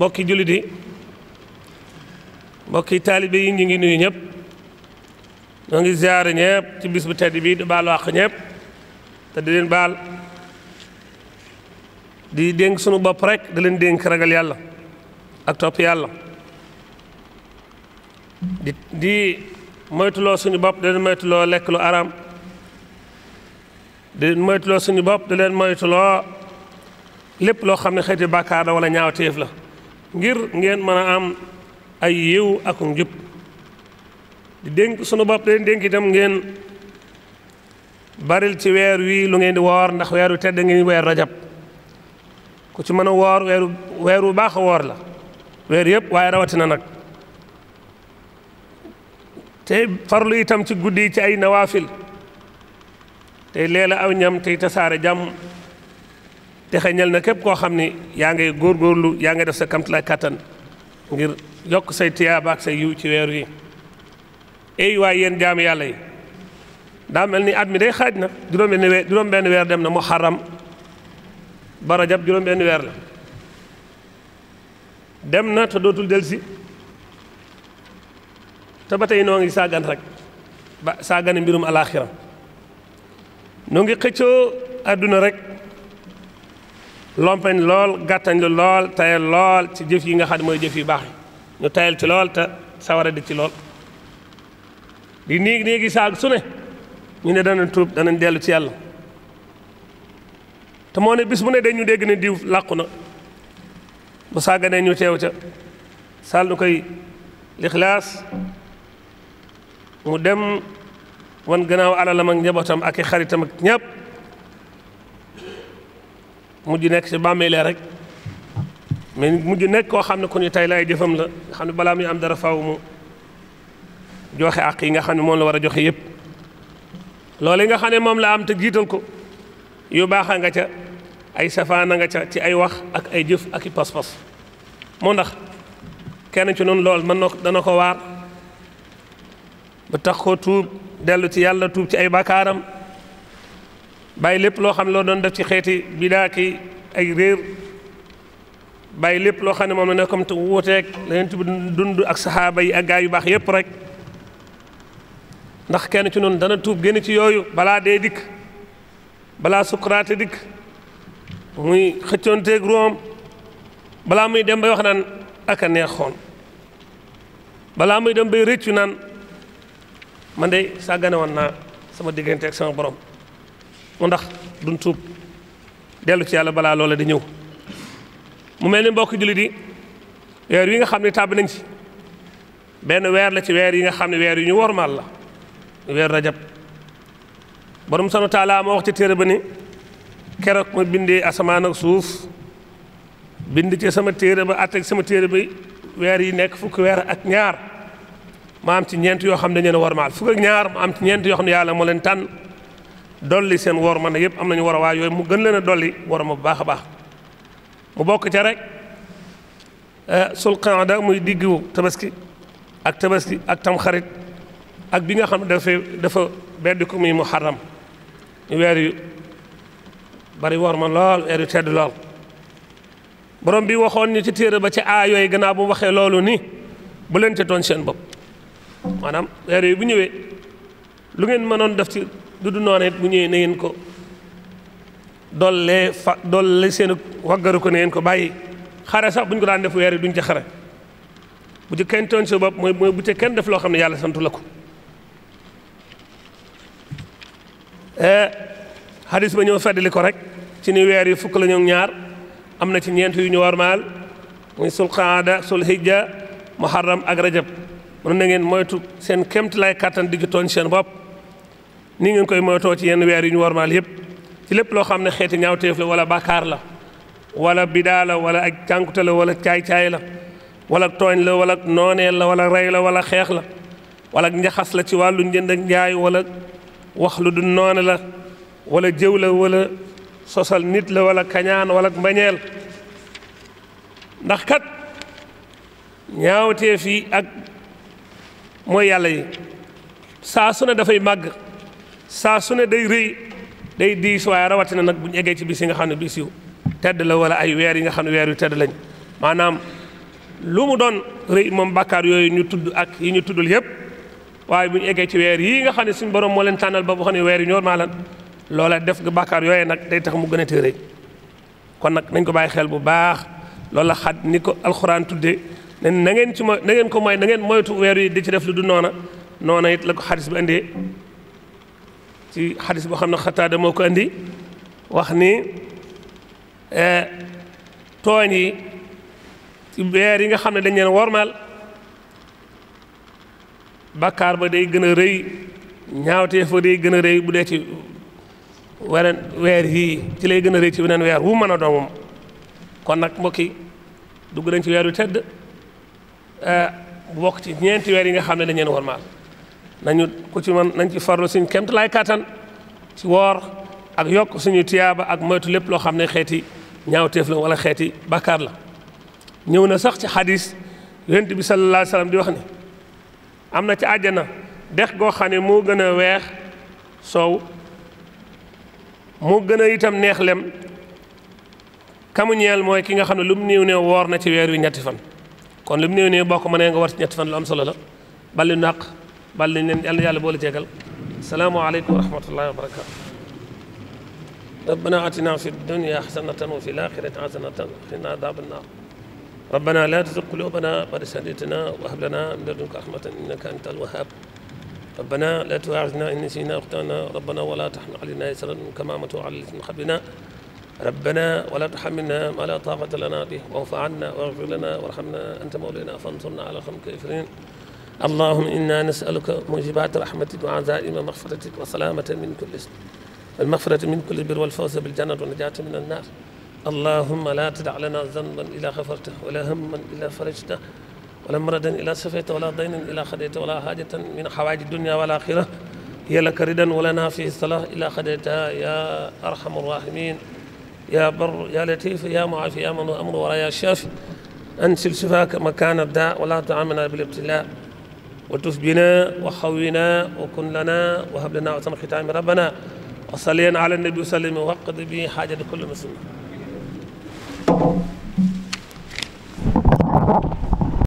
mbokki jullit yi mbokki taalibe yi ñu ngi nuyu ñëpp ñoo ngi ziare ñëpp ci bis bu tedd bi di baal wax ñëpp te di leen baal di dénk sunu bopp rek di leen dénk ragal yàlla ak topp yàlla di moytuloo suñu bopp di leen moytuloo lekk lu araam di leen moytuloo suñu bopp di leen moytuloo lépp loo xam ne xeeti bàkkaar la wala ñaawteef la ngir ngeen mën a am ay yiw ak njub di dénk sunu bopp di leen dénk itam ngeen baril ci weer wi lu ngeen di woor ndax weeru tedd ngeen weer rajab ku ci mën a woor weeru baax a woor la weer yëpp waaye rawatina nag te farlu itam ci guddi yi ci ay nawaafil tey leela aw ñam tey tasaare jàmm te xeñal na képp koo xam ni yaa ngay góorgóorlu yaa ngay def sa kamtalaay kàttan ngir yokk say tiyaaba ak say yiw ci weer wi ey waay yéen jaamu yàlla yi daa mel ni at mi day xaaj na juróom benn weer dem na muharram ba rajab juróom benn weer la dem na te dootul delsi te ba tey noo ngi sàggan rek ba sàggane mbirum alaaxira noo ngi xëccoo àdduna rek lompañ lool gàttañ lu lool tayal lool ci jëf yi nga xam ne mooy jëf yu baax yi ñu tayal ci lool te sawara di ci lool di néegi saag su ne ñu ne danañ tuub danañ dellu ci yàlla te moo ne bis bu ne dañu dégg ne diw làqu na bu sàgganee ñu teew ca sal nu koy lixlaas mu dem wan gannaaw alalam ak njabootam ak i xaritam ak ñëpp mujj nekk ci bàmmeelee rek mais mujj nekk koo xam ne ku ñu tay lay jëfam la nga xam ne balaa muy am dara faw mu joxe àq yi nga xam ne moom la war a joxe yëpp loolu yi nga xam ne moom la am te jiital ko yu baaxa nga ca ay safaana nga ca ci ay wax ak ay jëf ak i pas-pas moo ndax kenn ci noonu lool mën na dana ko waar ba tax ko tuub dellu ci yàlla tuub ci ay bakaaram bàyyi lépp loo xam ne loo doon def ci xeeti bidaa ki ay réer bàyyi lépp loo xam ne moom la ne comme te wuuteeg leneen ci dund ak saxaaba yi ak gaa yu baax yépp rek ndax kenn ci noonu dana tuub génn ci yooyu balaa dee dikk balaa sukuraate dikk muy xëccoonteeg room balaa muy dem bay wax naan ak a neexoon balaa muy dem bay rëccu naan man de sàggane woon naa sama diggante ak sama borom mu ndax duñ tuub dellu ci yàlla balaa loola di ñëw mu mel ni mbokk jullit yi weer yi nga xam ne tàbb nañ ci benn weer la ci weer yi nga xam ne weer yu ñu wormaal la weer rajab borom sanu taala moo wax ci téere ba ni keroog ma bindee asamaan ak suuf bind ci sama téere ba àtteeg sama téere bi weer yi nekk fukki weer ak ñaar ma am ci ñeent yoo xam ne dañu leen a wormaal fukk ak ñaar ma am ci ñeent yoo xam ne yàlla moo leen tànn dolli seen wor ma ne yëpp am nañu war a waa yooyu mu gën leen a dolli war ma bu baax a baax mu bokk ca rek sul qaada muy diggu tabaski ak tamxarit ak bi nga xam ne dafa beddi ko muy muharram weer yu bari war ma lool weer yu tedd lool borom bi waxoon ñu ci téere ba ci yooyu gannaaw bu mu waxee loolu ni bu leen ca tooñ seen bopp maanaam weer yu bu ñëwee lu ngeen mënoon def ci du noonu it bu ñëwee na ngeen ko dolle seen waggaru ko na ngeen ko bàyyi xare sax bu ñu ko daan def weer yi duñ ca xare bu ci kenn tooñ sa bopp mooy bu ci kenn def loo xam ne yàlla santu la ko hadis ba ñëw feddali ko rek ci ni weer yi fukk la ñu ñaar am na ci ñeent yu ñu warmaal muy sul qaada sul hijja muharram ak rajab mën na ngeen moytu seen kemt lay kàttan di ci tooñ seen bopp ni ngeen koy moytoo ci yenn weer yu ñu warmaal yëpp ci lépp loo xam ne xeeti ñaawteef la wala bàkkaar la wala bidaa la wala ak cànkute la wala caay-caay la wala tooñ la wala nooneel la wala rey la wala xeex la wala njaxas la ci wàllu njënd ak njaay wala wax lu du noone la wala jëw la wala sosal nit la wala kañaan wala mbañeel ndax kat ñaawteef yi ak mooy yàlla yi saa su ne dafay màgg saa su ne day rëy day diis waaye rawatina nag bu ñu eggee ci bis yi nga xam ne bis yu tedd la wala ay weer yi nga xam ne weer yu tedd lañ maanaam lu mu doon rëy moom bàkkaar yooyu ñu tudd ak yi ñu tuddul yëpp waaye bu ñu eggee ci weer yii nga xam ne suñu borom moo leen tànnal ba boo xam ne weer yi ñor maa lan loola def nga bàkkaar yooyee nag day tax mu gën a tee rëy kon nag nañ ko bàyyi xel bu baax loolu la xat ni ko alxuraan tuddee ne na ngeen ci na ngeen ko mooy na ngeen moytu weer yi di ci def lu du noona it la ko xadis bi indee ci xadis boo xam ne Xataada moo ko indi wax ni tooñ yi ci weer yi nga xam ne dañ leen wormaal bàkkaar ba day gën a rëy ñaawteef fa day gën a rëy bu dee ci weneen weer yii ci lay gën a rëy ci weneen weer wu mën a doon moom kon nag mbokk yi dugg nañ ci weer yu tedd bu bokk ci ñeenti weer yi nga xam ne dañ leen wormaal nañu ku ci man nañ ci farlu suñ kemt laay kattan ci woor ak yokk suñu tiyaaba ak moytu lépp loo xam ne xeeti ñaawteef la wala xeeti bàkkaar la ñëw na sax ci xadis yonent bi sallallahu alayhi wa sallam di wax ni am na ci àjjana dex goo xam ne moo gën a weex soow moo gën a itam neex lem kamu ñeel mooy ki nga xam ne lu mu néew néew woor na ci weer wi ñetti fan kon lu mu néew néew boo ko mënee nga war ci ñetti fan lu am solo la balli naq balli leen yàlla boole jeegal salaamu aleykum wa rahmatullahi wa barakatu rabbana atina fi dunya hasanatan wa fi l-akhirati hasanatan wa qina adhaban nar ربنا لا تزغ قلوبنا بعد إذ هديتنا وهب لنا من لدنك رحمة إنك أنت الوهاب ربنا لا تؤاخذنا إن نسينا أو أخطأنا ربنا ولا تحمل علينا إصرا كما حملته على الذين من قبلنا ربنا ولا تحملنا ما لا طاقة لنا به واعف عنا واغفر لنا وارحمنا أنت مولانا فانصرنا على القوم الكافرين اللهم إنا نسألك موجبات رحمتك وعزائم مغفرتك وسلامة من كل إثم والمغفرة من كل بر والفوز بالجنة والنجاة من النار اللهم لا تدع لنا ذنبا إلا غفرته ولا هما إلا فرجته ولا مردا إلا شفيته ولا دينا إلا خديته ولا حاجة من حوائج الدنيا والآخرة هي لك ردا ولنا فيه الصلاة إلا خديتها يا أرحم الراحمين يا بر يا لطيف يا معافي يا من أمر ولا يا شافي أنزل شفاك مكان الداء ولا تعاملنا بالابتلاء وتف بنا وخونا وكن لنا وهب لنا حسن ختام ربنا وصلينا على النبي وسلم وقض به حاجة كل مسلم